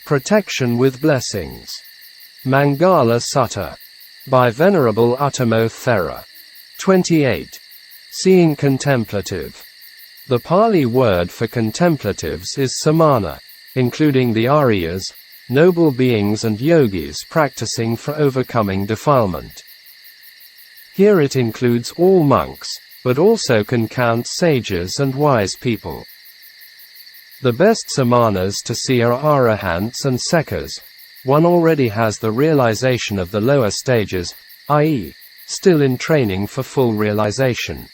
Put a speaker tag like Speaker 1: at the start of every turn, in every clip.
Speaker 1: Protection with Blessings. Maṅgala Sutta. By Venerable Uttamo Thera. 28. Seeing Contemplative. The Pali word for contemplatives is samana, including the Aryas, noble beings and yogis practicing for overcoming defilement. Here it includes all monks, but also can count sages and wise people. The best samanas to see are arahants and sekhas. One already has the realization of the lower stages, i.e., still in training for full realization.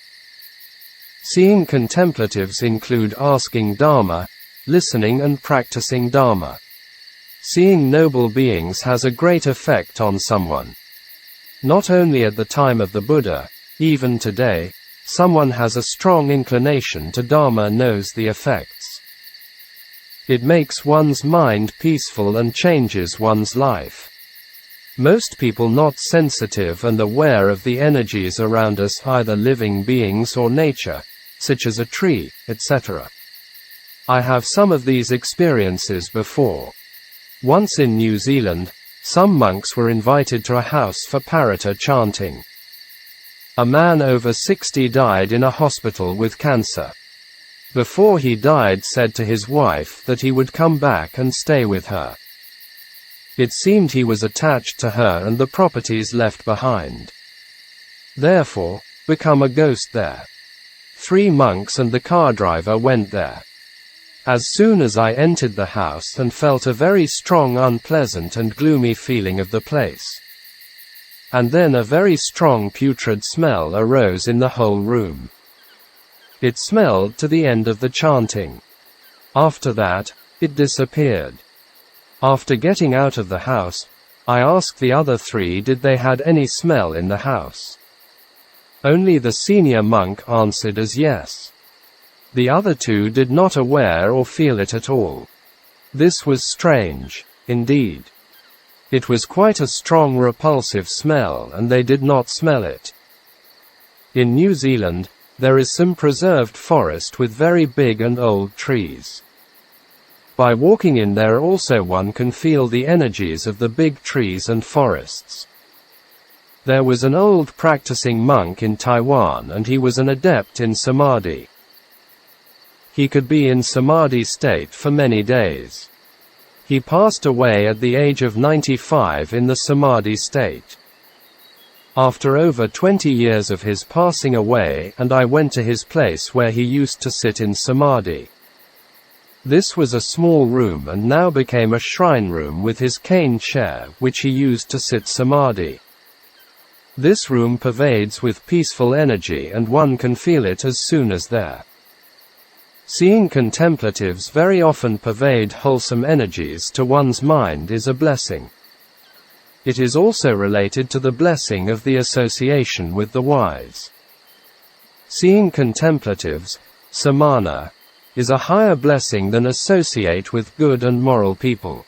Speaker 1: Seeing contemplatives include asking Dharma, listening and practicing Dharma. Seeing noble beings has a great effect on someone. Not only at the time of the Buddha, even today, someone has a strong inclination to Dharma knows the effects. It makes one's mind peaceful and changes one's life. Most people not sensitive and aware of the energies around us, either living beings or nature, such as a tree, etc. I have some of these experiences before. Once in New Zealand, some monks were invited to a house for parata chanting. A man over 60 died in a hospital with cancer. Before he died, said to his wife that he would come back and stay with her. It seemed he was attached to her and the properties left behind. Therefore, become a ghost there. 3 monks and the car driver went there. As soon as I entered the house and felt a very strong unpleasant and gloomy feeling of the place. And then a very strong putrid smell arose in the whole room. It smelled to the end of the chanting. After that, it disappeared. After getting out of the house, I asked the other 3 did they had any smell in the house. Only the senior monk answered as yes. The other 2 did not aware or feel it at all. This was strange, indeed. It was quite a strong repulsive smell and they did not smell it. In New Zealand, there is some preserved forest with very big and old trees. By walking in there also one can feel the energies of the big trees and forests. There was an old practicing monk in Taiwan and he was an adept in samadhi. He could be in samadhi state for many days. He passed away at the age of 95 in the samadhi state. After over 20 years of his passing away, and I went to his place where he used to sit in samadhi. This was a small room and now became a shrine room with his cane chair, which he used to sit samadhi. This room pervades with peaceful energy and one can feel it as soon as there. Seeing contemplatives very often pervade wholesome energies to one's mind is a blessing. It is also related to the blessing of the association with the wise. Seeing contemplatives, samana, is a higher blessing than associate with good and moral people.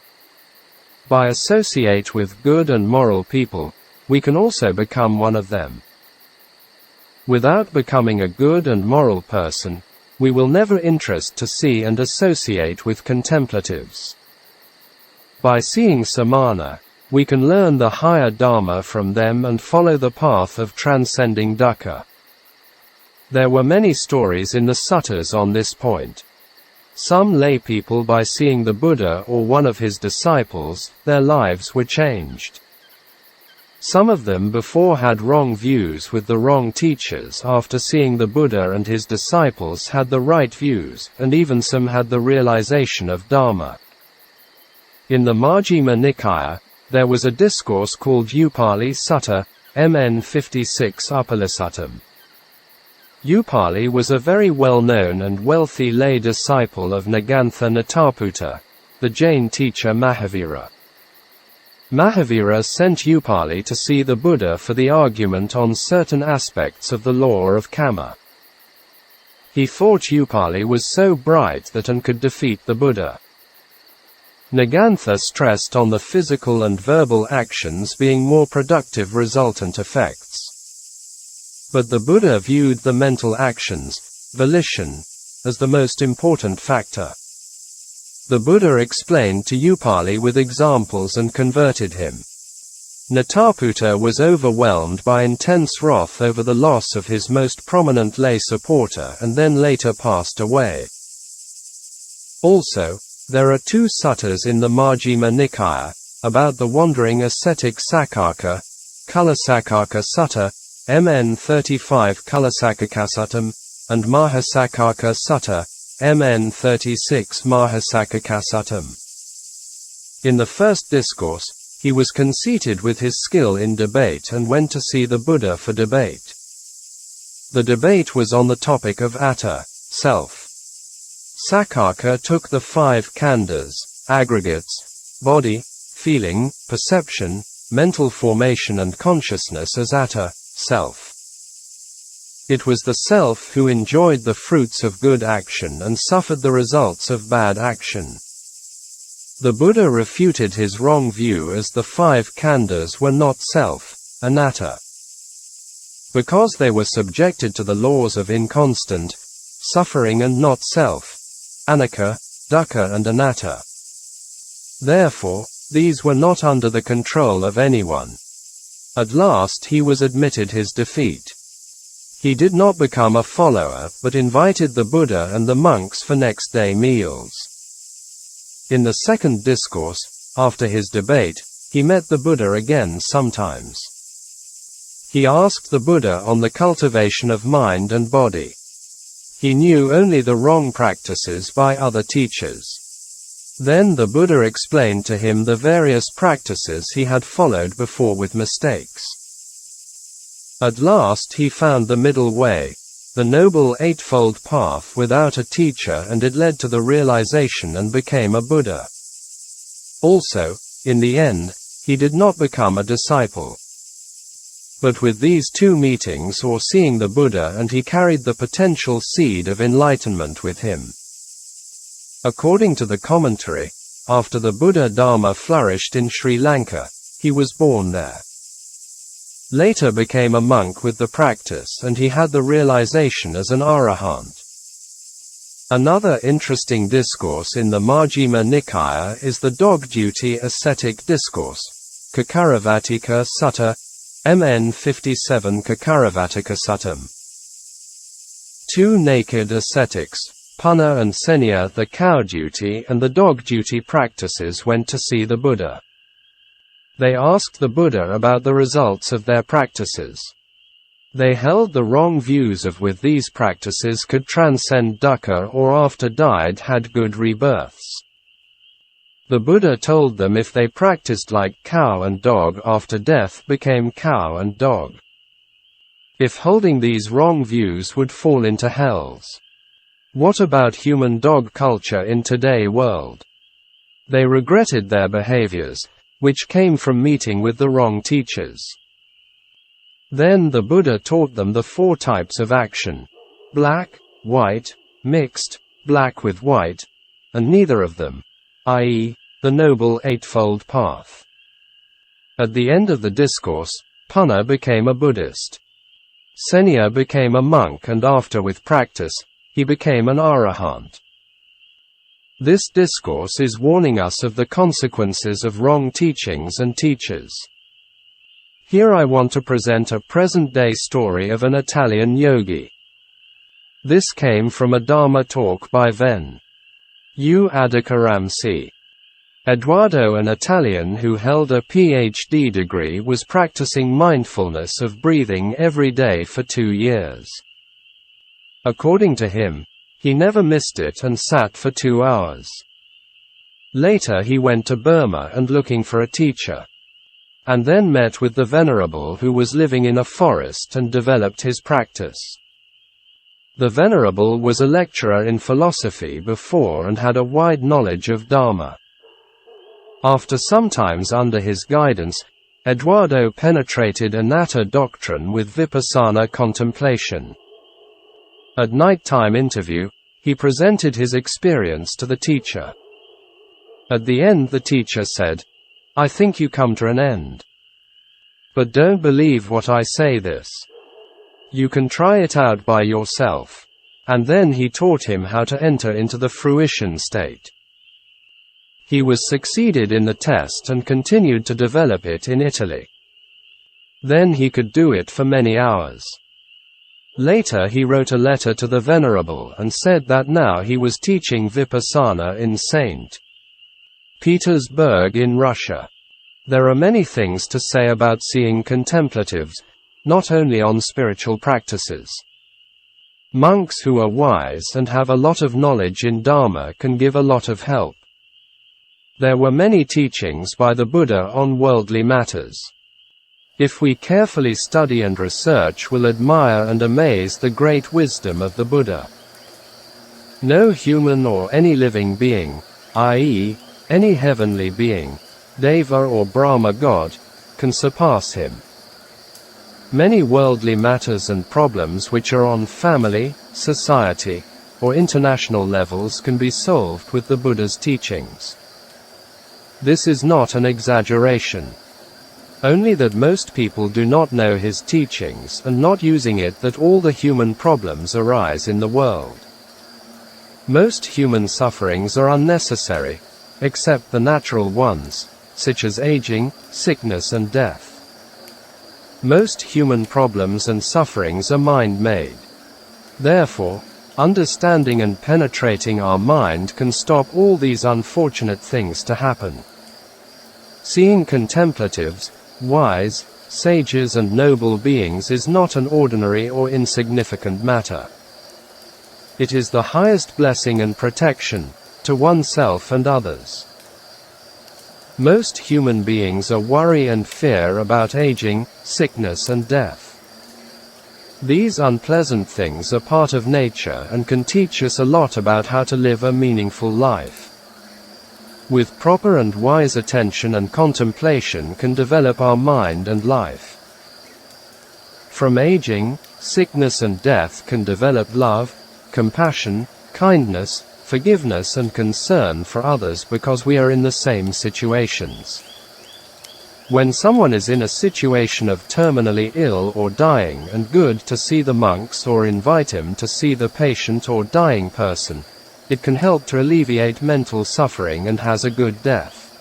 Speaker 1: By associate with good and moral people, we can also become one of them. Without becoming a good and moral person, we will never interest to see and associate with contemplatives. By seeing samana, we can learn the higher Dharma from them and follow the path of transcending dukkha. There were many stories in the suttas on this point. Some lay people, by seeing the Buddha or one of his disciples, their lives were changed. Some of them before had wrong views with the wrong teachers. After seeing the Buddha and his disciples had the right views, and even some had the realization of Dharma. In the Majjhima Nikaya, there was a discourse called Upali Sutta, MN 56 Upalisuttam. Upali was a very well-known and wealthy lay disciple of Nagantha Nataputta, the Jain teacher Mahavira. Mahavira sent Upali to see the Buddha for the argument on certain aspects of the law of karma. He thought Upali was so bright that and could defeat the Buddha. Nagantha stressed on the physical and verbal actions being more productive resultant effects. But the Buddha viewed the mental actions, volition, as the most important factor. The Buddha explained to Upali with examples and converted him. Nataputta was overwhelmed by intense wrath over the loss of his most prominent lay supporter and then later passed away. Also, there are two suttas in the Majjhima Nikaya, about the wandering ascetic Saccaka, Kulasaccaka Sutta, MN 35 Kulasaccakasuttam, and Mahasaccaka Sutta, MN 36 Mahasaccakasuttam. In the first discourse, he was conceited with his skill in debate and went to see the Buddha for debate. The debate was on the topic of atta, self. Saccaka took the 5 khandhas, aggregates, body, feeling, perception, mental formation and consciousness as atta, self. It was the self who enjoyed the fruits of good action and suffered the results of bad action. The Buddha refuted his wrong view as the 5 khandhas were not self, anatta. Because they were subjected to the laws of inconstant, suffering and not self, anicca, dukkha and anatta. Therefore, these were not under the control of anyone. At last he was admitted his defeat. He did not become a follower but invited the Buddha and the monks for next day meals. In the second discourse, after his debate, he met the Buddha again sometimes. He asked the Buddha on the cultivation of mind and body. He knew only the wrong practices by other teachers. Then the Buddha explained to him the various practices he had followed before with mistakes. At last he found the middle way, the Noble Eightfold Path without a teacher, and it led to the realization and became a Buddha. Also, in the end, he did not become a disciple. But with these 2 meetings or seeing the Buddha, and he carried the potential seed of enlightenment with him. According to the commentary, after the Buddha Dharma flourished in Sri Lanka, he was born there. Later became a monk with the practice, and he had the realization as an arahant. Another interesting discourse in the Majjhima Nikaya is the dog duty ascetic discourse, Kakaravatika Sutta, MN 57 Kakaravatika Suttam. 2 naked ascetics, Punna and Senya, the cow duty and the dog duty practices, went to see the Buddha. They asked the Buddha about the results of their practices. They held the wrong views of with these practices could transcend dukkha or after died had good rebirths. The Buddha told them if they practiced like cow and dog after death became cow and dog. If holding these wrong views would fall into hells. What about human dog culture in today's world? They regretted their behaviors, which came from meeting with the wrong teachers. Then the Buddha taught them the 4 types of action: black, white, mixed, black with white, and neither of them, i.e., the Noble Eightfold Path. At the end of the discourse, Punna became a Buddhist. Senya became a monk, and after with practice, he became an arahant. This discourse is warning us of the consequences of wrong teachings and teachers. Here I want to present a present-day story of an Italian yogi. This came from a Dharma talk by Ven. U. Adhikaram. Eduardo, an Italian who held a PhD degree, was practicing mindfulness of breathing every day for 2 years. According to him, he never missed it and sat for 2 hours. Later he went to Burma and looking for a teacher. And then met with the Venerable, who was living in a forest, and developed his practice. The Venerable was a lecturer in philosophy before and had a wide knowledge of Dharma. After sometimes under his guidance, Eduardo penetrated anatta doctrine with vipassana contemplation. At nighttime interview, he presented his experience to the teacher. At the end the teacher said, "I think you come to an end. But don't believe what I say this. You can try it out by yourself." And then he taught him how to enter into the fruition state. He was succeeded in the test and continued to develop it in Italy. Then he could do it for many hours. Later he wrote a letter to the Venerable and said that now he was teaching Vipassana in St. Petersburg in Russia. There are many things to say about seeing contemplatives, not only on spiritual practices. Monks who are wise and have a lot of knowledge in Dharma can give a lot of help. There were many teachings by the Buddha on worldly matters. If we carefully study and research, we'll admire and amaze the great wisdom of the Buddha. No human or any living being, i.e., any heavenly being, Deva or Brahma God, can surpass him. Many worldly matters and problems which are on family, society, or international levels can be solved with the Buddha's teachings. This is not an exaggeration. Only that most people do not know his teachings and not using it that all the human problems arise in the world. Most human sufferings are unnecessary, except the natural ones, such as aging, sickness and death. Most human problems and sufferings are mind-made. Therefore, understanding and penetrating our mind can stop all these unfortunate things to happen. Seeing contemplatives, wise, sages and noble beings is not an ordinary or insignificant matter. It is the highest blessing and protection, to oneself and others. Most human beings are worry and fear about aging, sickness and death. These unpleasant things are part of nature and can teach us a lot about how to live a meaningful life. With proper and wise attention and contemplation can develop our mind and life. From aging, sickness and death can develop love, compassion, kindness, forgiveness and concern for others because we are in the same situations. When someone is in a situation of terminally ill or dying and good to see the monks or invite him to see the patient or dying person, it can help to alleviate mental suffering and has a good death.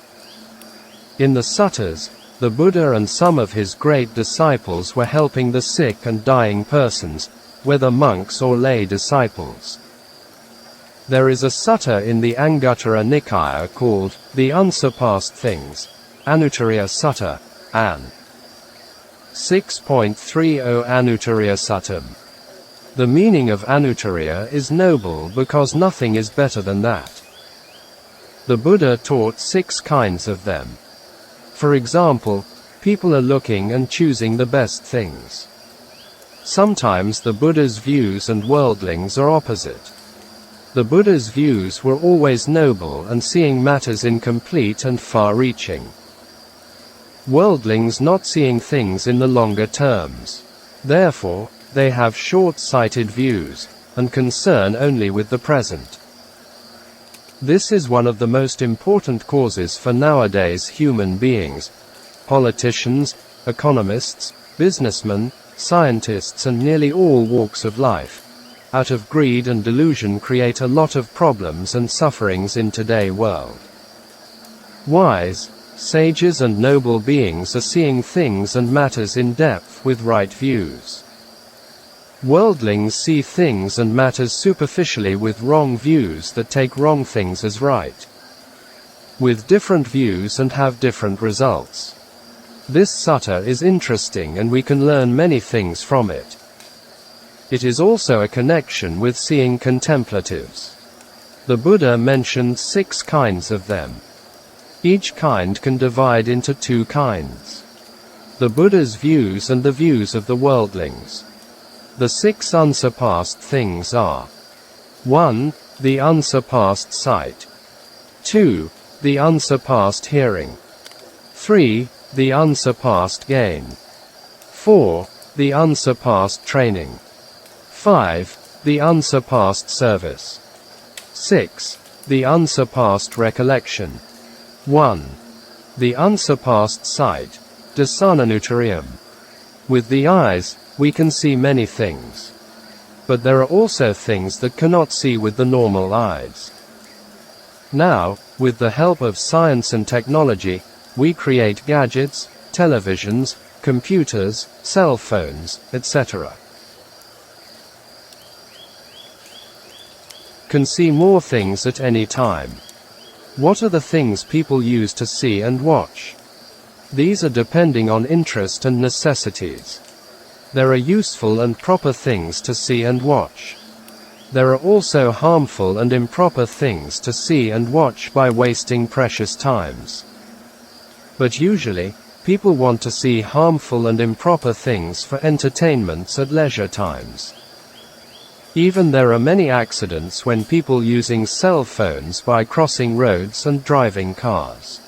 Speaker 1: In the suttas, the Buddha and some of his great disciples were helping the sick and dying persons, whether monks or lay disciples. There is a sutta in the Anguttara Nikaya called, The Unsurpassed Things, Anuttariya Sutta, An. 6.30 Anuttariya Suttam. The meaning of Anuttariya is noble because nothing is better than that. The Buddha taught 6 kinds of them. For example, people are looking and choosing the best things. Sometimes the Buddha's views and worldlings are opposite. The Buddha's views were always noble and seeing matters incomplete and far-reaching. Worldlings not seeing things in the longer terms. Therefore, they have short-sighted views, and concern only with the present. This is one of the most important causes for nowadays human beings, politicians, economists, businessmen, scientists and nearly all walks of life, out of greed and delusion create a lot of problems and sufferings in today's world. Wise, sages and noble beings are seeing things and matters in depth with right views. Worldlings see things and matters superficially with wrong views that take wrong things as right. With different views and have different results. This sutta is interesting and we can learn many things from it. It is also a connection with seeing contemplatives. The Buddha mentioned 6 kinds of them. Each kind can divide into 2 kinds. The Buddha's views and the views of the worldlings. The 6 unsurpassed things are: 1. The unsurpassed sight. 2. The unsurpassed hearing. 3. The unsurpassed gain. 4. The unsurpassed training. 5. The unsurpassed service. 6. The unsurpassed recollection. 1. The unsurpassed sight. Dasananuttariyam. With the eyes, we can see many things. But there are also things that cannot see with the normal eyes. Now, with the help of science and technology, we create gadgets, televisions, computers, cell phones, etc. Can see more things at any time. What are the things people use to see and watch? These are depending on interest and necessities. There are useful and proper things to see and watch. There are also harmful and improper things to see and watch by wasting precious times. But usually, people want to see harmful and improper things for entertainments at leisure times. Even there are many accidents when people using cell phones by crossing roads and driving cars.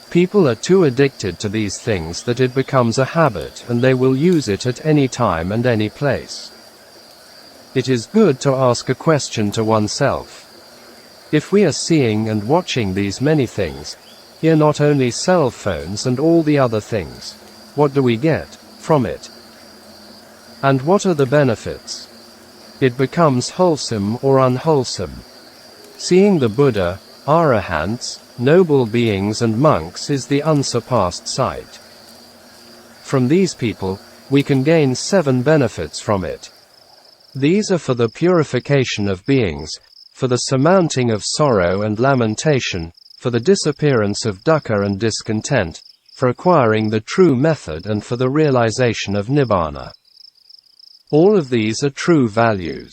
Speaker 1: People are too addicted to these things that it becomes a habit and they will use it at any time and any place. It is good to ask a question to oneself. If we are seeing and watching these many things, here not only cell phones and all the other things, what do we get from it? And what are the benefits? It becomes wholesome or unwholesome. Seeing the Buddha, Arahants, noble beings and monks is the unsurpassed sight. From these people, we can gain 7 benefits from it. These are for the purification of beings, for the surmounting of sorrow and lamentation, for the disappearance of dukkha and discontent, for acquiring the true method and for the realization of nibbana. All of these are true values.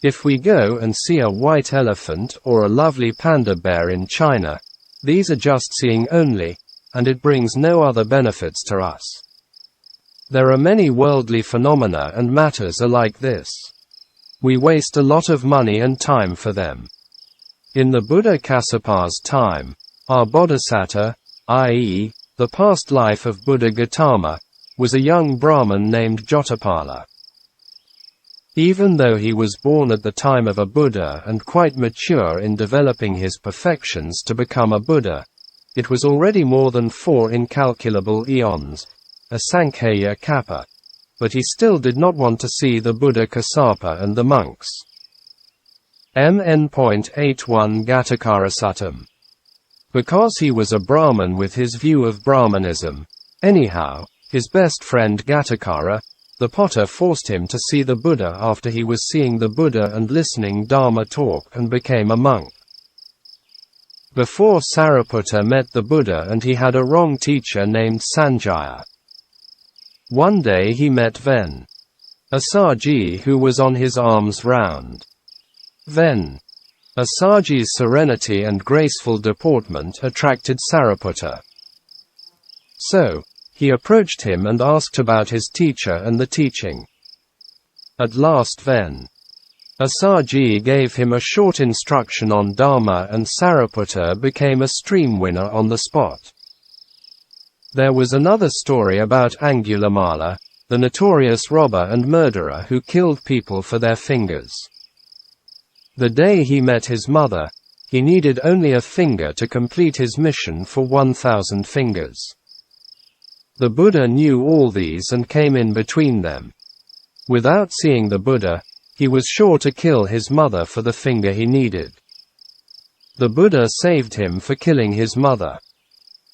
Speaker 1: If we go and see a white elephant or a lovely panda bear in China, these are just seeing only, and it brings no other benefits to us. There are many worldly phenomena and matters are like this. We waste a lot of money and time for them. In the Buddha Kassapa's time, our Bodhisattva, i.e., the past life of Buddha Gautama, was a young Brahmin named Jotapala. Even though he was born at the time of a Buddha and quite mature in developing his perfections to become a Buddha, it was already more than 4 incalculable eons, a Sankhya Kappa, but he still did not want to see the Buddha Kassapa and the monks. MN.81 Gatakara Suttam. Because he was a Brahmin with his view of Brahmanism, anyhow, his best friend Gatakara, the potter, forced him to see the Buddha after he was seeing the Buddha and listening Dharma talk and became a monk. Before Sariputta met the Buddha and he had a wrong teacher named Sanjaya. One day he met Ven, Assaji, who was on his arms round. Ven, Assaji's serenity and graceful deportment attracted Sariputta. So, he approached him and asked about his teacher and the teaching. At last Ven, Assaji gave him a short instruction on Dharma and Sariputta became a stream winner on the spot. There was another story about Angulimala, the notorious robber and murderer who killed people for their fingers. The day he met his mother, he needed only a finger to complete his mission for 1,000 fingers. The Buddha knew all these and came in between them. Without seeing the Buddha, he was sure to kill his mother for the finger he needed. The Buddha saved him for killing his mother.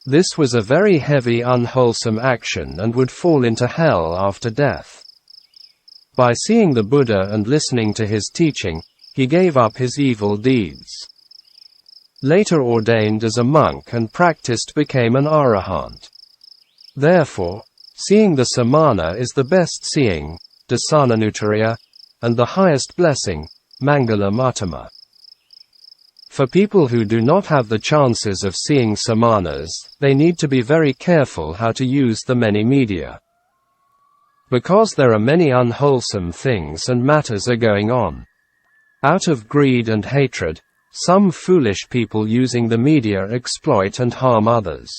Speaker 1: This was a very heavy, unwholesome action and would fall into hell after death. By seeing the Buddha and listening to his teaching, he gave up his evil deeds. Later ordained as a monk and practiced became an arahant. Therefore, seeing the samana is the best seeing, dasananutariya, and the highest blessing, Maṅgala Uttamo. For people who do not have the chances of seeing samanas, they need to be very careful how to use the many media. Because there are many unwholesome things and matters are going on. Out of greed and hatred, some foolish people using the media exploit and harm others.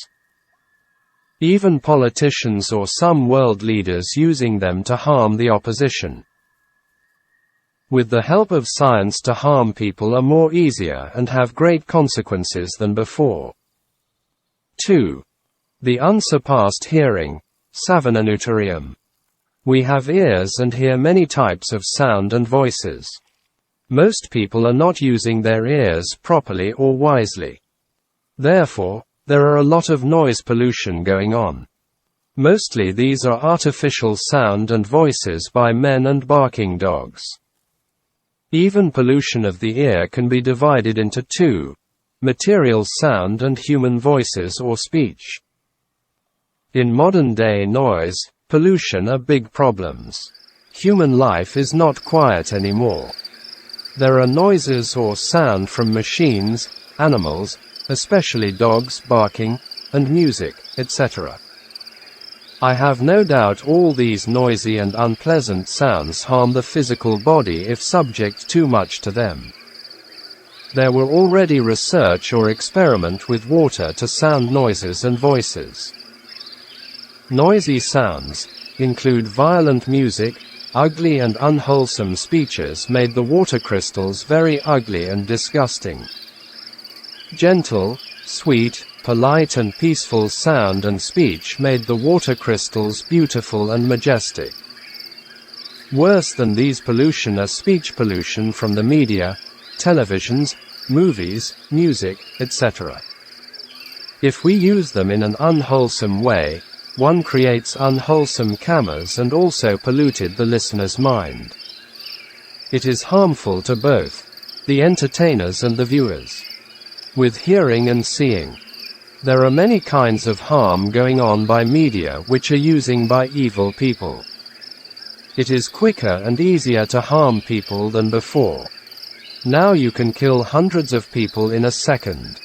Speaker 1: Even politicians or some world leaders using them to harm the opposition. With the help of science to harm people are more easier and have great consequences than before. 2. The unsurpassed hearing, Savananutarium. We have ears and hear many types of sound and voices. Most people are not using their ears properly or wisely. Therefore, there are a lot of noise pollution going on. Mostly these are artificial sound and voices by men and barking dogs. Even pollution of the ear can be divided into two: material sound and human voices or speech. In modern-day noise pollution are big problems. Human life is not quiet anymore. There are noises or sound from machines, animals, especially dogs barking, and music, etc. I have no doubt all these noisy and unpleasant sounds harm the physical body if subject too much to them. There were already research or experiment with water to sound noises and voices. Noisy sounds include violent music, ugly and unwholesome speeches made the water crystals very ugly and disgusting. Gentle, sweet, polite and peaceful sound and speech made the water crystals beautiful and majestic. Worse than these pollution are speech pollution from the media, televisions, movies, music, etc. If we use them in an unwholesome way, one creates unwholesome karmas and also polluted the listener's mind. It is harmful to both the entertainers and the viewers. With hearing and seeing, there are many kinds of harm going on by media which are using by evil people. It is quicker and easier to harm people than before. Now you can kill hundreds of people in a second.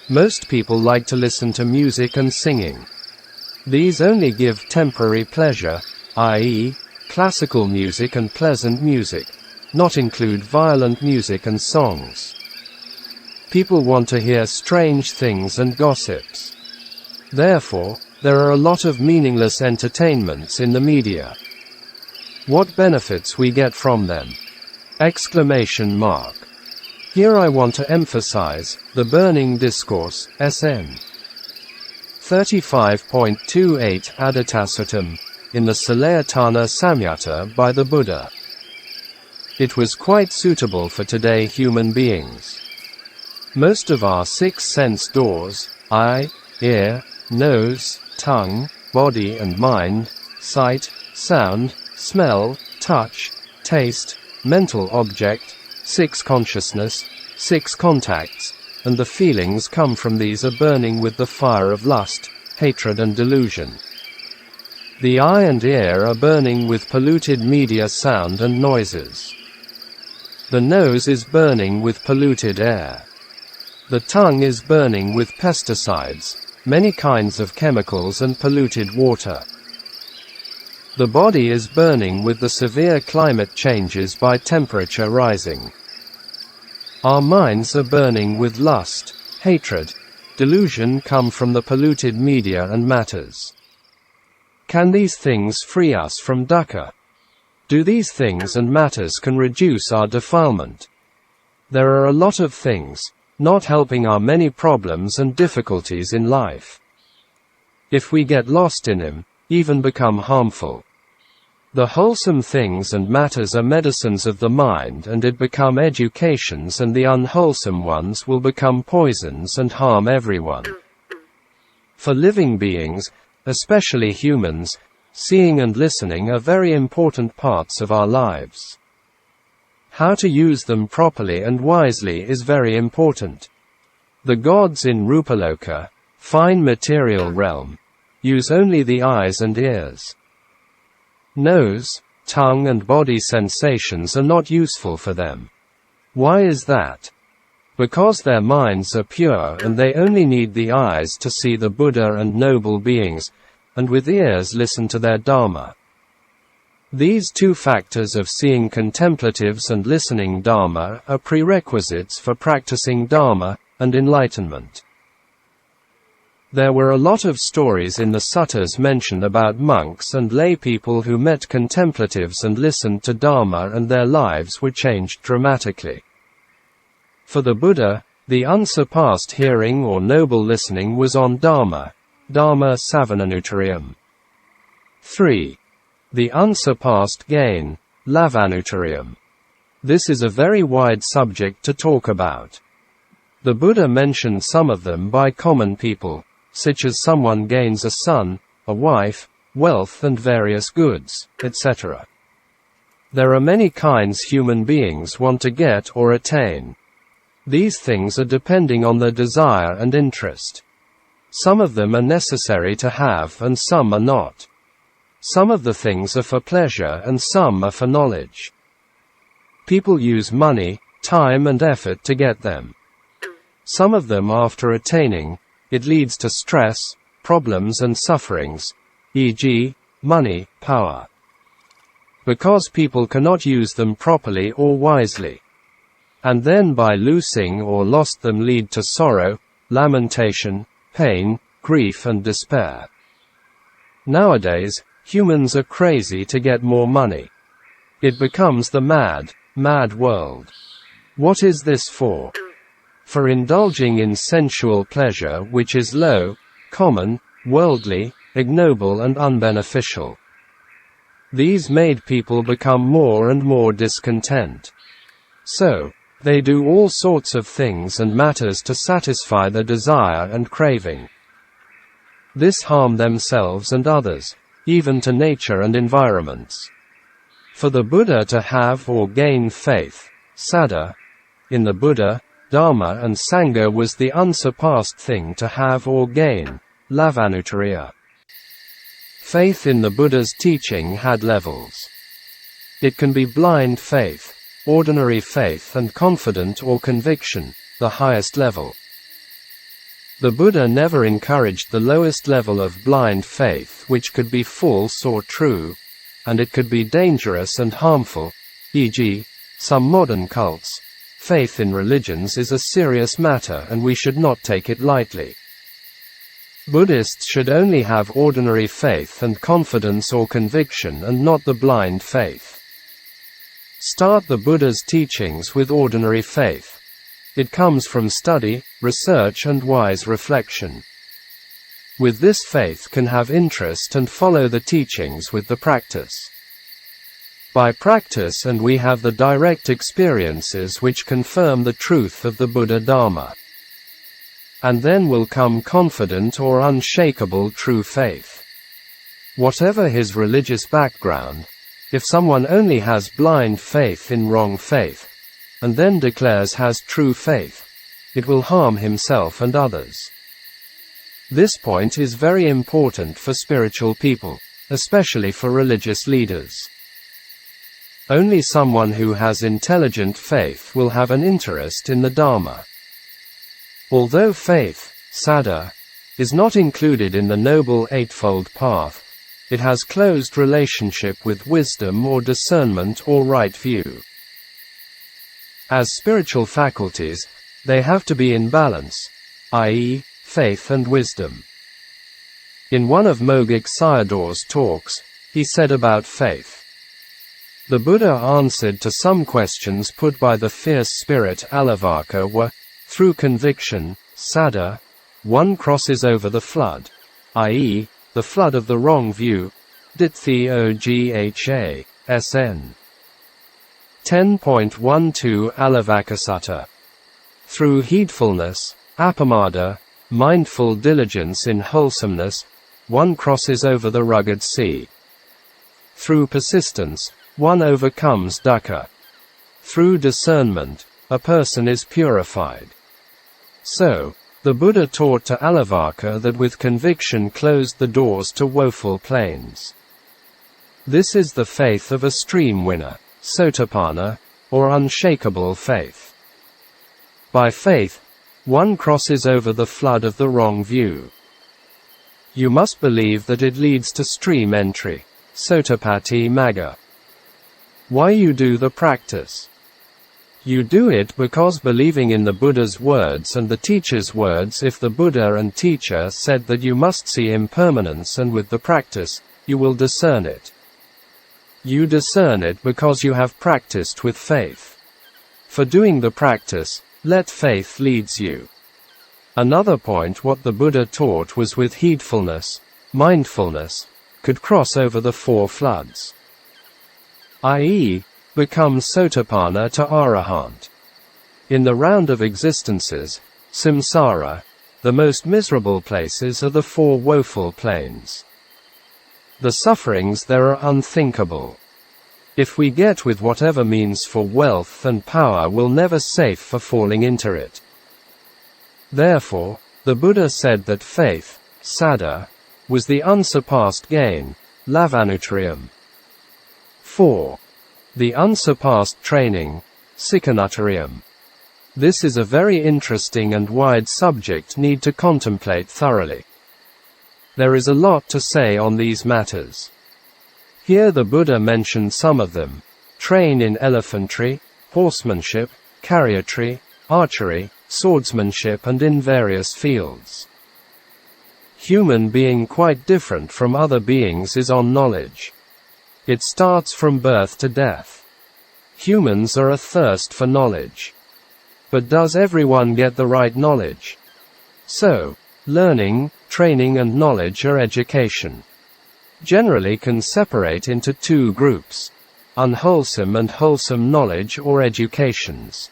Speaker 1: Most people like to listen to music and singing. These only give temporary pleasure, i.e., classical music and pleasant music, not include violent music and songs. People want to hear strange things and gossips. Therefore, there are a lot of meaningless entertainments in the media. What benefits we get from them? Exclamation mark. Here I want to emphasize the burning discourse, SN 35.28 Adittasuttam, in the Salayatana Samyutta by the Buddha. It was quite suitable for today human beings. Most of our six sense doors, eye, ear, nose, tongue, body and mind, sight, sound, smell, touch, taste, mental object, six consciousness, six contacts, and the feelings come from these are burning with the fire of lust, hatred and delusion. The eye and ear are burning with polluted media sound and noises. The nose is burning with polluted air. The tongue is burning with pesticides, many kinds of chemicals and polluted water. The body is burning with the severe climate changes by temperature rising. Our minds are burning with lust, hatred, delusion come from the polluted media and matters. Can these things free us from dukkha? Do these things and matters can reduce our defilement? There are a lot of things not helping our many problems and difficulties in life. If we get lost in them, even become harmful. The wholesome things and matters are medicines of the mind and it become educations, and the unwholesome ones will become poisons and harm everyone. For living beings, especially humans, seeing and listening are very important parts of our lives. How to use them properly and wisely is very important. The gods in Rupaloka, fine material realm, use only the eyes and ears. Nose, tongue and body sensations are not useful for them. Why is that? Because their minds are pure and they only need the eyes to see the Buddha and noble beings, and with ears listen to their Dharma. These two factors of seeing contemplatives and listening Dharma are prerequisites for practicing Dharma and enlightenment. There were a lot of stories in the suttas mentioned about monks and lay people who met contemplatives and listened to Dharma, and their lives were changed dramatically. For the Buddha, the unsurpassed hearing or noble listening was on Dharma, Dharma Savananuttariyam. 3. The unsurpassed gain, Lavanuttariyam. This is a very wide subject to talk about. The Buddha mentioned some of them by common people, such as someone gains a son, a wife, wealth and various goods, etc. There are many kinds human beings want to get or attain. These things are depending on their desire and interest. Some of them are necessary to have and some are not. Some of the things are for pleasure and some are for knowledge. People use money, time and effort to get them. Some of them after attaining, it leads to stress, problems and sufferings, e.g., money, power. Because people cannot use them properly or wisely. And then by losing or lost them lead to sorrow, lamentation, pain, grief and despair. Nowadays, humans are crazy to get more money. It becomes the mad world. What is this for? For indulging in sensual pleasure which is low, common, worldly, ignoble and unbeneficial. These made people become more and more discontent. So, they do all sorts of things and matters to satisfy their desire and craving. This harm themselves and others, even to nature and environments. For the Buddha to have or gain faith, saddha, in the Buddha, Dharma and Sangha was the unsurpassed thing to have or gain, lavanutariya. Faith in the Buddha's teaching had levels. It can be blind faith, ordinary faith and confident or conviction, the highest level. The Buddha never encouraged the lowest level of blind faith which could be false or true, and it could be dangerous and harmful, e.g., some modern cults. Faith in religions is a serious matter and we should not take it lightly. Buddhists should only have ordinary faith and confidence or conviction and not the blind faith. Start the Buddha's teachings with ordinary faith. It comes from study, research and wise reflection. With this faith can have interest and follow the teachings with the practice. By practice and we have the direct experiences which confirm the truth of the Buddha Dharma. And then will come confident or unshakable true faith. Whatever his religious background, if someone only has blind faith in wrong faith, and then declares has true faith, it will harm himself and others. This point is very important for spiritual people, especially for religious leaders. Only someone who has intelligent faith will have an interest in the Dharma. Although faith, saddha, is not included in the Noble Eightfold Path, it has closed relationship with wisdom or discernment or right view. As spiritual faculties, they have to be in balance, i.e., faith and wisdom. In one of Mogik Sayadaw's talks, he said about faith. The Buddha answered to some questions put by the fierce spirit Alavaka were, through conviction, saddha, one crosses over the flood, i.e., the flood of the wrong view, Ditthiyogha, SN. 10.12 Alavaka Sutta. Through heedfulness, appamada, mindful diligence in wholesomeness, one crosses over the rugged sea. Through persistence, one overcomes dukkha. Through discernment, a person is purified. So, the Buddha taught to Alavaka that with conviction closed the doors to woeful plains. This is the faith of a stream winner, sotapanna, or unshakable faith. By faith, one crosses over the flood of the wrong view. You must believe that it leads to stream entry, Sotapatti Magga. Why you do the practice? You do it because believing in the Buddha's words and the teacher's words. If the Buddha and teacher said that you must see impermanence, and with the practice, you will discern it. You discern it because you have practiced with faith. For doing the practice, let faith leads you. Another point what the Buddha taught was with heedfulness, mindfulness, could cross over the four floods. I.e., become Sotapanna to Arahant. In the round of existences, samsara, the most miserable places are the four woeful planes. The sufferings there are unthinkable. If we get with whatever means for wealth and power, we'll never safe for falling into it. Therefore, the Buddha said that faith, saddha, was the unsurpassed gain, lavanuttarium. 4. The unsurpassed training, sikhanuttarium. This is a very interesting and wide subject need to contemplate thoroughly. There is a lot to say on these matters. Here the Buddha mentioned some of them: train in elephantry, horsemanship, chariotry, archery, swordsmanship, and in various fields. Human being quite different from other beings is on knowledge. It starts from birth to death. Humans are athirst for knowledge. But does everyone get the right knowledge? So, learning, training and knowledge or education generally can separate into two groups: unwholesome and wholesome knowledge or educations.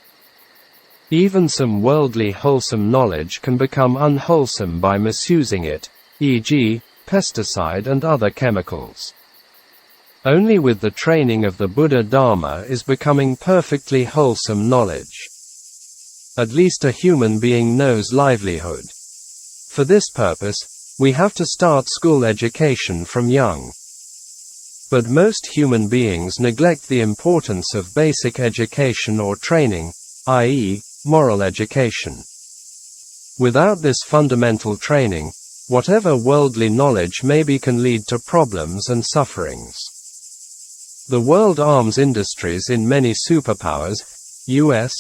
Speaker 1: Even some worldly wholesome knowledge can become unwholesome by misusing it, e.g., pesticide and other chemicals. Only with the training of the Buddha Dharma is becoming perfectly wholesome knowledge. At least a human being knows livelihood. For this purpose, we have to start school education from young. But most human beings neglect the importance of basic education or training, i.e., moral education. Without this fundamental training, whatever worldly knowledge maybe can lead to problems and sufferings. The world arms industries in many superpowers, US,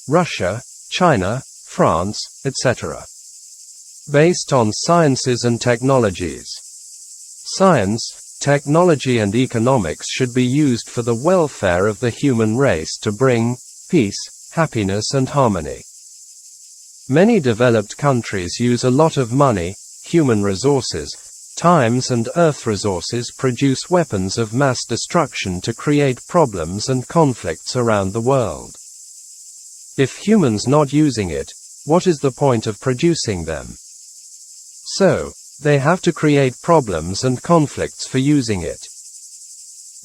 Speaker 1: Russia, China, France, etc., based on sciences and technologies. Science, technology and economics should be used for the welfare of the human race to bring peace, happiness and harmony. Many developed countries use a lot of money, human resources, times and earth resources, produce weapons of mass destruction to create problems and conflicts around the world. If humans not using it, what is the point of producing them? So, they have to create problems and conflicts for using it.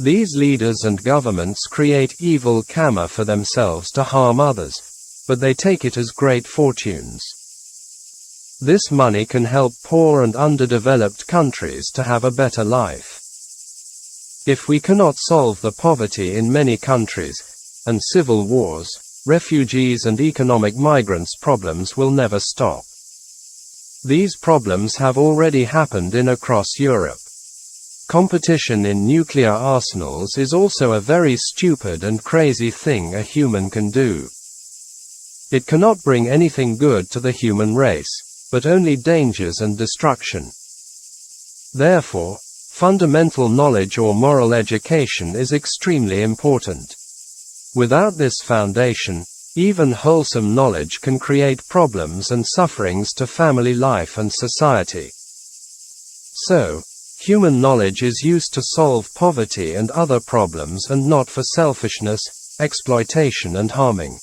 Speaker 1: These leaders and governments create evil karma for themselves to harm others, but they take it as great fortunes. This money can help poor and underdeveloped countries to have a better life. If we cannot solve the poverty in many countries, and civil wars, refugees and economic migrants, problems will never stop. These problems have already happened across Europe. Competition in nuclear arsenals is also a very stupid and crazy thing a human can do. It cannot bring anything good to the human race, but only dangers and destruction. Therefore, fundamental knowledge or moral education is extremely important. Without this foundation, even wholesome knowledge can create problems and sufferings to family life and society. So, human knowledge is used to solve poverty and other problems and not for selfishness, exploitation and harming.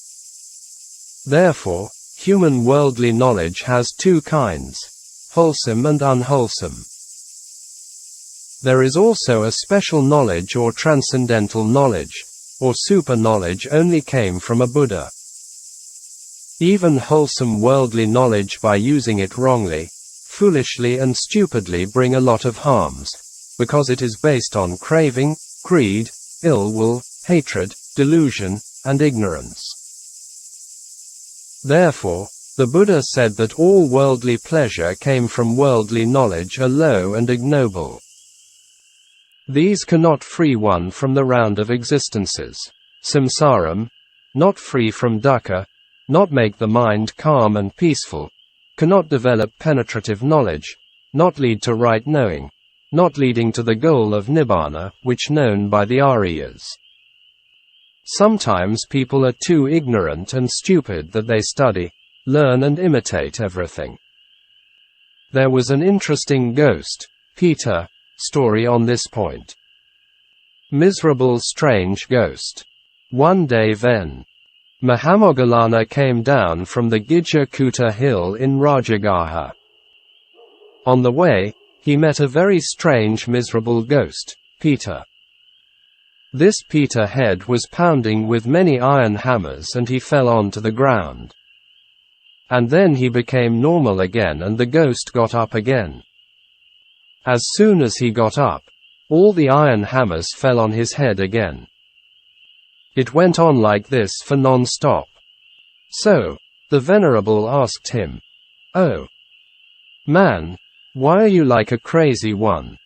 Speaker 1: Therefore, human worldly knowledge has two kinds: wholesome and unwholesome. There is also a special knowledge or transcendental knowledge, or super knowledge only came from a Buddha. Even wholesome worldly knowledge, by using it wrongly, foolishly and stupidly, bring a lot of harms, because it is based on craving, greed, ill will, hatred, delusion, and ignorance. Therefore, the Buddha said that all worldly pleasure came from worldly knowledge are low and ignoble. These cannot free one from the round of existences, samsaram, not free from dukkha, not make the mind calm and peaceful, cannot develop penetrative knowledge, not lead to right knowing, not leading to the goal of nibbana, which known by the Aryas. Sometimes people are too ignorant and stupid that they study, learn and imitate everything. There was an interesting ghost, Peter, story on this point. Miserable strange ghost. One day then, Mahamoggallana came down from the Gijja hill in Rajagaha. On the way, he met a very strange miserable ghost, Peter. This Peter head was pounding with many iron hammers and he fell onto the ground. And then he became normal again and the ghost got up again. As soon as he got up, all the iron hammers fell on his head again. It went on like this for non-stop. So, the Venerable asked him, "Oh, man, why are you like a crazy one?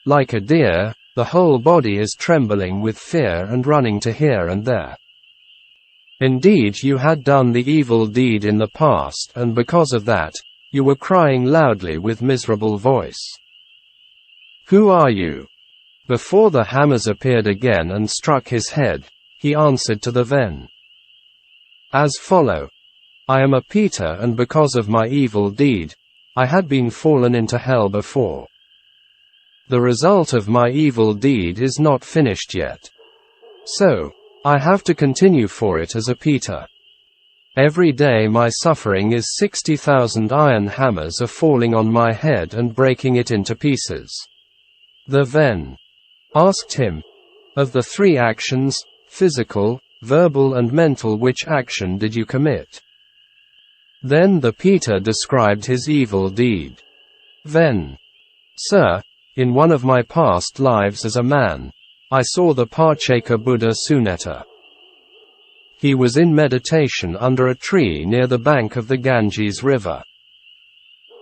Speaker 1: Like a deer, the whole body is trembling with fear and running to here and there. Indeed, you had done the evil deed in the past, and because of that, you were crying loudly with miserable voice. Who are you?" Before the hammers appeared again and struck his head, he answered to the Ven as follow: "I am a Peter, and because of my evil deed, I had been fallen into hell before. The result of my evil deed is not finished yet. So, I have to continue for it as a Peter. Every day my suffering is 60,000 iron hammers are falling on my head and breaking it into pieces." The Ven asked him, "Of the three actions, physical, verbal and mental, which action did you commit?" Then the Peter described his evil deed. Ven: "Sir, in one of my past lives as a man, I saw the Parcheka Buddha Sunetta. He was in meditation under a tree near the bank of the Ganges River.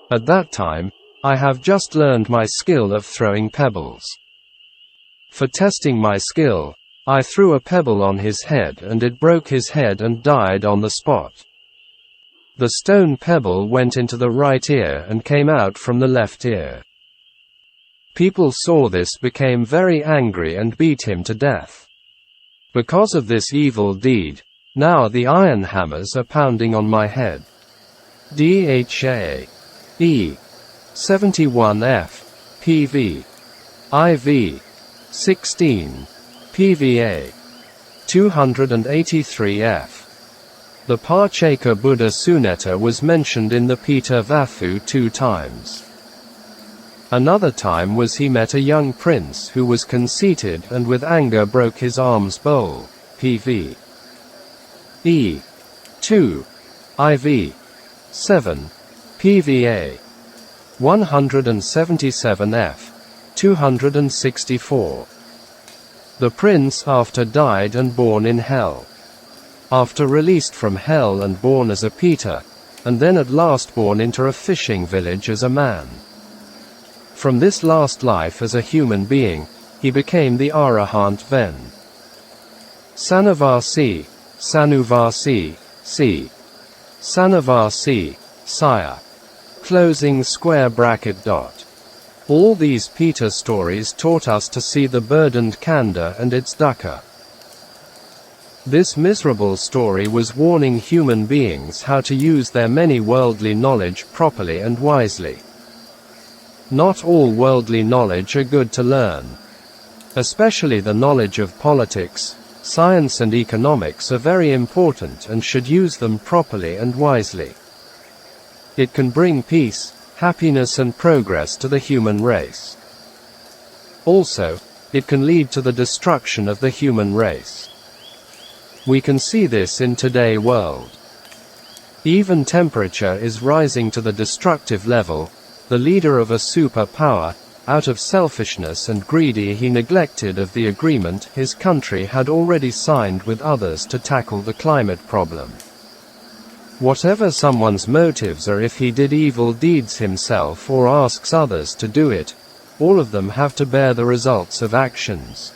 Speaker 1: At that time, I have just learned my skill of throwing pebbles. For testing my skill, I threw a pebble on his head and it broke his head and died on the spot. The stone pebble went into the right ear and came out from the left ear. People saw this, became very angry and beat him to death. Because of this evil deed, now the iron hammers are pounding on my head. Dha. E. 71f. PV. IV. 16. PVA. 283f. The Parcheka Buddha Sunetta was mentioned in the Pita Vathu 2 times. Another time was he met a young prince who was conceited and with anger broke his alms bowl. PV. E. 2. IV. 7. PVA. 177f. 264. The prince after died and born in hell. After released from hell and born as a Peter, and then at last born into a fishing village as a man. From this last life as a human being, he became the Arahant Ven. Sanavasi, Sanuvasi, C. Sanavasi, Sire. Closing square bracket dot. All these Peter stories taught us to see the burdened kanda and its dukkha. This miserable story was warning human beings how to use their many worldly knowledge properly and wisely. Not all worldly knowledge are good to learn. Especially the knowledge of politics, science and economics are very important and should use them properly and wisely. It can bring peace, happiness and progress to the human race. Also, it can lead to the destruction of the human race. We can see this in today's world. Even temperature is rising to the destructive level. The leader of a superpower, out of selfishness and greedy, he neglected of the agreement his country had already signed with others to tackle the climate problem. Whatever someone's motives are, if he did evil deeds himself or asks others to do it, all of them have to bear the results of actions.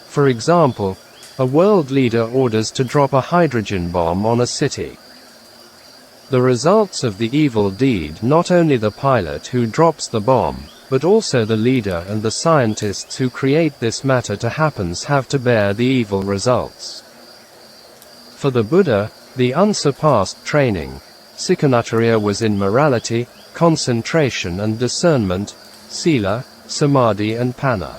Speaker 1: For example, a world leader orders to drop a hydrogen bomb on a city. The results of the evil deed, not only the pilot who drops the bomb, but also the leader and the scientists who create this matter to happen, have to bear the evil results. For the Buddha, the unsurpassed training, Sikhanacharya, was in morality, concentration and discernment, sila, samadhi and panna.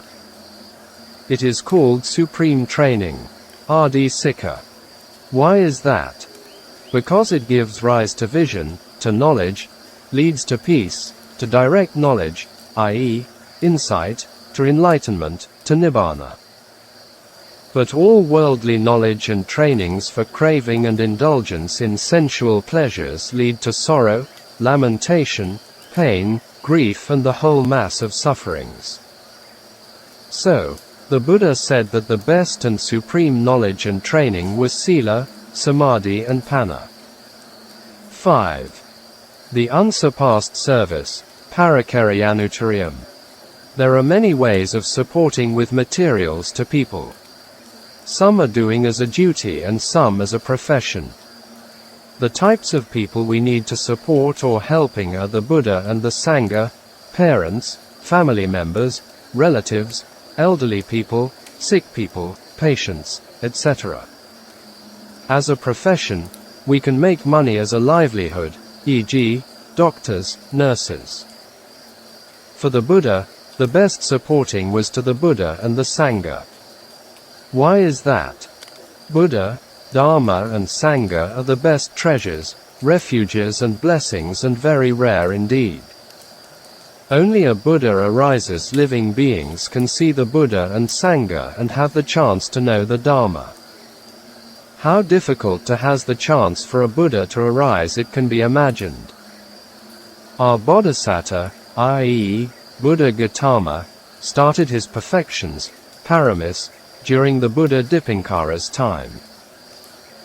Speaker 1: It is called supreme training. Adi Sikha. Why is that? Because it gives rise to vision, to knowledge, leads to peace, to direct knowledge, i.e., insight, to enlightenment, to nibbana. But all worldly knowledge and trainings for craving and indulgence in sensual pleasures lead to sorrow, lamentation, pain, grief, and the whole mass of sufferings. So, the Buddha said that the best and supreme knowledge and training was sila, samadhi, and panna. 5. The unsurpassed service, parakaryanuttariam. There are many ways of supporting with materials to people. Some are doing as a duty and some as a profession. The types of people we need to support or helping are the Buddha and the Sangha, parents, family members, relatives, elderly people, sick people, patients, etc. As a profession, we can make money as a livelihood, e.g., doctors, nurses. For the Buddha, the best supporting was to the Buddha and the Sangha. Why is that? Buddha, Dharma and Sangha are the best treasures, refuges and blessings, and very rare indeed. Only a Buddha arises living beings can see the Buddha and Sangha and have the chance to know the Dharma. How difficult to has the chance for a Buddha to arise it can be imagined. Our Bodhisattva, i.e., Buddha Gautama, started his perfections, paramis, during the Buddha Dipankara's time.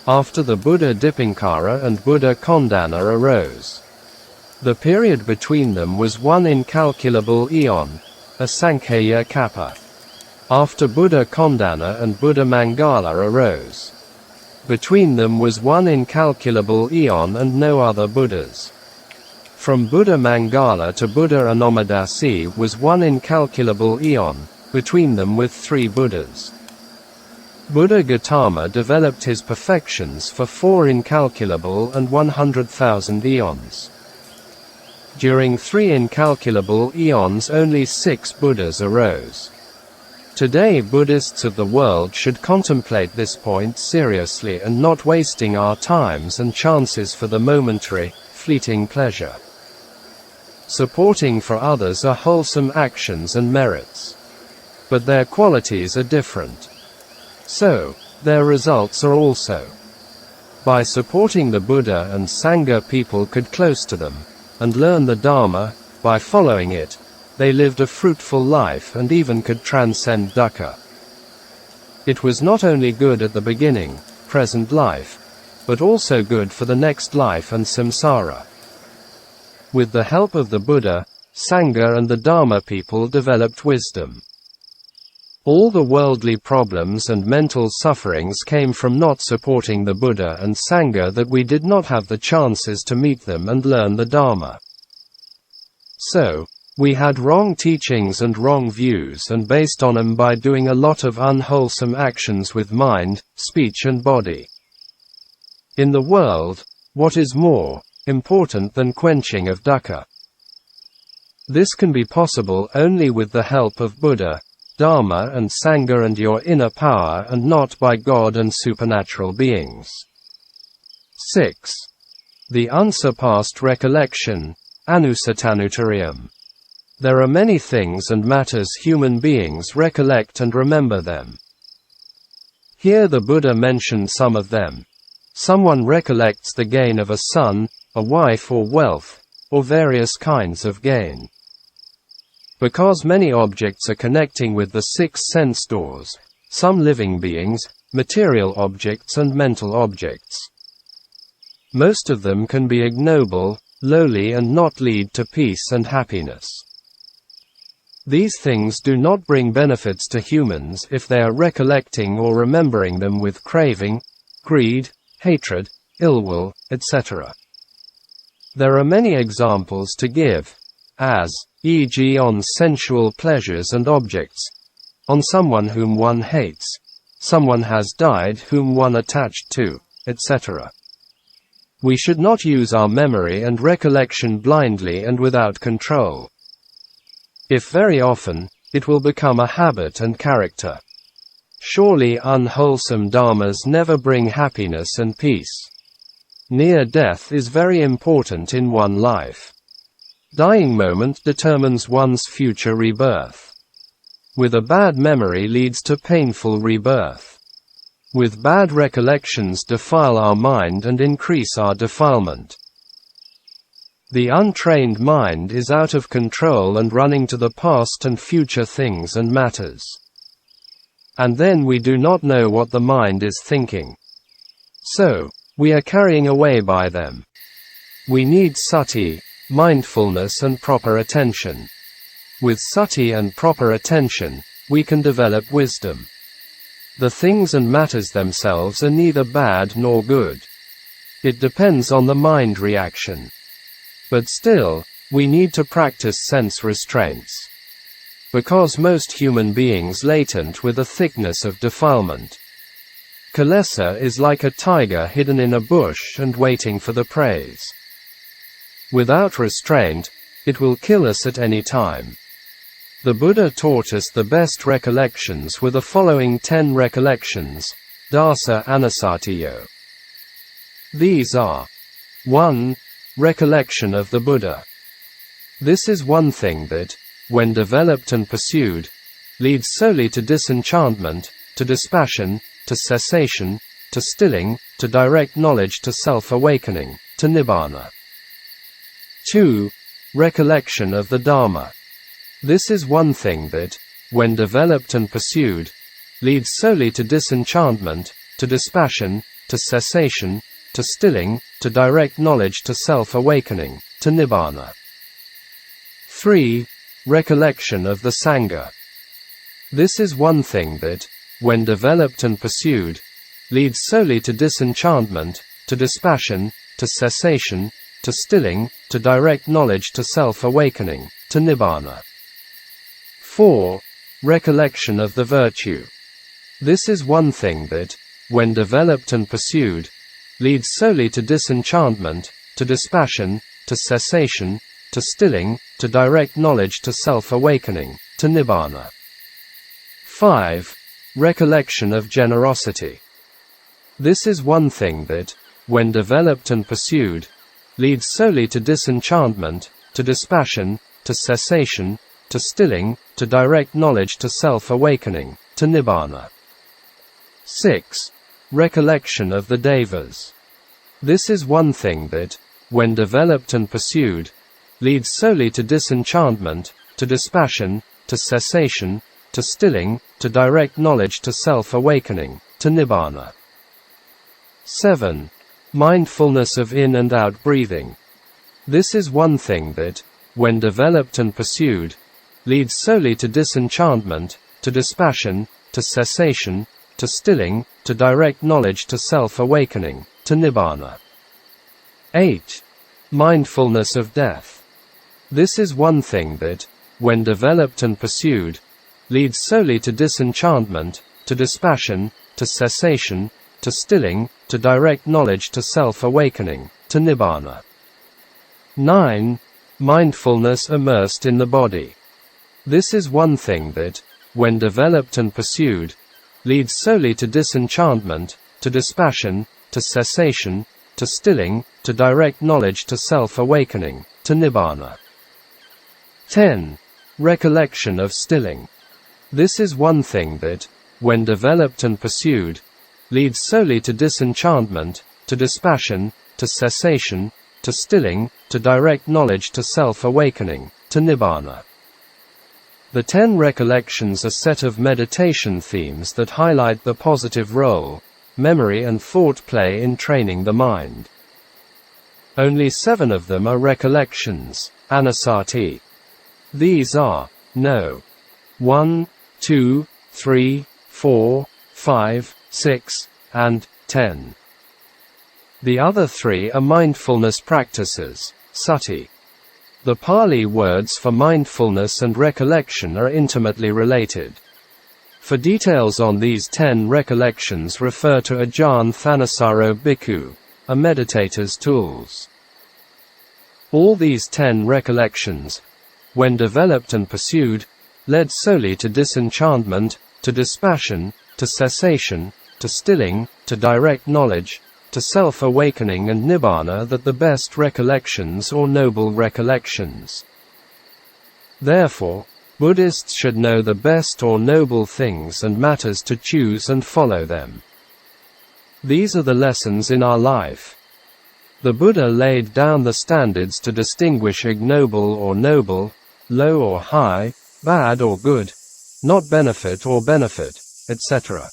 Speaker 1: After the Buddha Dipankara and Buddha Kondana arose. The period between them was one incalculable eon, a Sankhya Kappa. After Buddha Kondana and Buddha Maṅgala arose. Between them was one incalculable eon and no other Buddhas. From Buddha Maṅgala to Buddha Anomadasi was one incalculable eon, between them with 3 Buddhas. Buddha Gautama developed his perfections for 4 incalculable and 100,000 eons. During 3 incalculable eons only 6 Buddhas arose. Today Buddhists of the world should contemplate this point seriously and not wasting our times and chances for the momentary, fleeting pleasure. Supporting for others are wholesome actions and merits. But their qualities are different. So, their results are also. By supporting the Buddha and Sangha, people could close to them, and learn the Dharma. By following it, they lived a fruitful life and even could transcend dukkha. It was not only good at the beginning, present life, but also good for the next life and samsara. With the help of the Buddha, Sangha and the Dharma, people developed wisdom. All the worldly problems and mental sufferings came from not supporting the Buddha and Sangha, that we did not have the chances to meet them and learn the Dharma. So, we had wrong teachings and wrong views and based on them by doing a lot of unwholesome actions with mind, speech and body. In the world, what is more important than quenching of dukkha? This can be possible only with the help of Buddha, Dharma and Sangha and your inner power, and not by God and supernatural beings. 6. The unsurpassed recollection, Anusatanuttariam. There are many things and matters human beings recollect and remember them. Here the Buddha mentioned some of them. Someone recollects the gain of a son, a wife or wealth, or various kinds of gain. Because many objects are connecting with the 6 sense doors, some living beings, material objects and mental objects. Most of them can be ignoble, lowly and not lead to peace and happiness. These things do not bring benefits to humans if they are recollecting or remembering them with craving, greed, hatred, ill will, etc. There are many examples to give, as, e.g. on sensual pleasures and objects, on someone whom one hates, someone has died whom one attached to, etc. We should not use our memory and recollection blindly and without control. If very often, it will become a habit and character. Surely unwholesome dharmas never bring happiness and peace. Near death is very important in one life. Dying moment determines one's future rebirth. With a bad memory leads to painful rebirth. With bad recollections defile our mind and increase our defilement. The untrained mind is out of control and running to the past and future things and matters. And then we do not know what the mind is thinking. So, we are carrying away by them. We need sati, mindfulness and proper attention. With sati and proper attention, we can develop wisdom. The things and matters themselves are neither bad nor good. It depends on the mind reaction. But still, we need to practice sense restraints. Because most human beings latent with a thickness of defilement. Kilesa is like a tiger hidden in a bush and waiting for the prey. Without restraint, it will kill us at any time. The Buddha taught us the best recollections were the following 10 recollections, dasa anasatiyo. These are 1. Recollection of the Buddha. This is one thing that, when developed and pursued, leads solely to disenchantment, to dispassion, to cessation, to stilling, to direct knowledge, to self-awakening, to nibbana. 2. Recollection of the Dharma. This is one thing that, when developed and pursued, leads solely to disenchantment, to dispassion, to cessation, to stilling, to direct knowledge, to self-awakening, to nibbana. 3. Recollection of the Sangha. This is one thing that, when developed and pursued, leads solely to disenchantment, to dispassion, to cessation, to stilling, to direct knowledge, to self-awakening, to nibbana. 4. Recollection of the virtue. This is one thing that, when developed and pursued, leads solely to disenchantment, to dispassion, to cessation, to stilling, to direct knowledge, to self-awakening, to nibbana. 5. Recollection of generosity. This is one thing that, when developed and pursued, leads solely to disenchantment, to dispassion, to cessation, to stilling, to direct knowledge, to self-awakening, to nibbana. 6. Recollection of the devas. This is one thing that, when developed and pursued, leads solely to disenchantment, to dispassion, to cessation, to stilling, to direct knowledge, to self-awakening, to nibbana. 7. Mindfulness of in and out breathing. This is one thing that, when developed and pursued, leads solely to disenchantment, to dispassion, to cessation, to stilling, to direct knowledge, to self-awakening, to nibbana. 8. Mindfulness of death. This is one thing that, when developed and pursued, leads solely to disenchantment, to dispassion, to cessation, to stilling, to direct knowledge, to self-awakening, to nibbana. 9. Mindfulness immersed in the body. This is one thing that, when developed and pursued, leads solely to disenchantment, to dispassion, to cessation, to stilling, to direct knowledge, to self-awakening, to nibbana. 10. Recollection of stilling. This is one thing that, when developed and pursued, leads solely to disenchantment, to dispassion, to cessation, to stilling, to direct knowledge, to self-awakening, to nibbana. The 10 recollections are set of meditation themes that highlight the positive role memory and thought play in training the mind. Only 7 of them are recollections, anasati. These are no. 1, 2, 3, 4, 5, 6, and 10. The other 3 are mindfulness practices, sati. The Pali words for mindfulness and recollection are intimately related. For details on these 10 recollections refer to Ajahn Thanissaro Bhikkhu, A Meditator's Tools. All these 10 recollections, when developed and pursued, led solely to disenchantment, to dispassion, to cessation, to stilling, to direct knowledge, to self-awakening and nibbana, that the best recollections or noble recollections. Therefore, Buddhists should know the best or noble things and matters to choose and follow them. These are the lessons in our life. The Buddha laid down the standards to distinguish ignoble or noble, low or high, bad or good, not benefit or benefit, etc.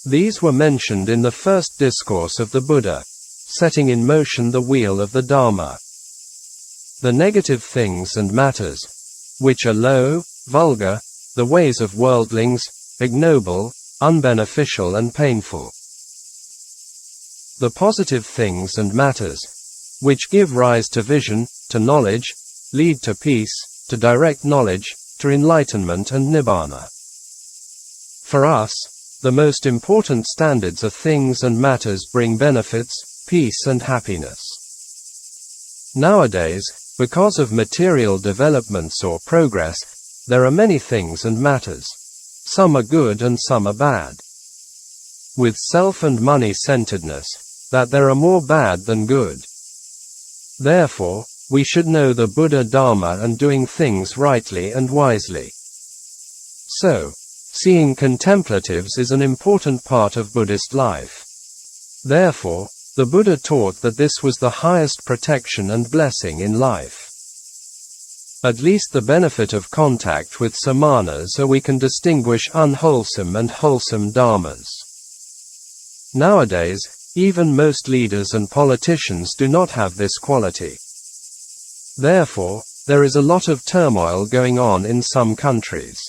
Speaker 1: These were mentioned in the first discourse of the Buddha, setting in motion the wheel of the Dharma. The negative things and matters, which are low, vulgar, the ways of worldlings, ignoble, unbeneficial and painful. The positive things and matters, which give rise to vision, to knowledge, lead to peace, to direct knowledge, to enlightenment and nibbana. For us, the most important standards are things and matters bring benefits, peace and happiness. Nowadays, because of material developments or progress, there are many things and matters. Some are good and some are bad. With self and money-centeredness, that there are more bad than good. Therefore, we should know the Buddha Dharma and doing things rightly and wisely. So, seeing contemplatives is an important part of Buddhist life. Therefore, the Buddha taught that this was the highest protection and blessing in life. At least the benefit of contact with samanas, so we can distinguish unwholesome and wholesome dharmas. Nowadays, even most leaders and politicians do not have this quality. Therefore, there is a lot of turmoil going on in some countries.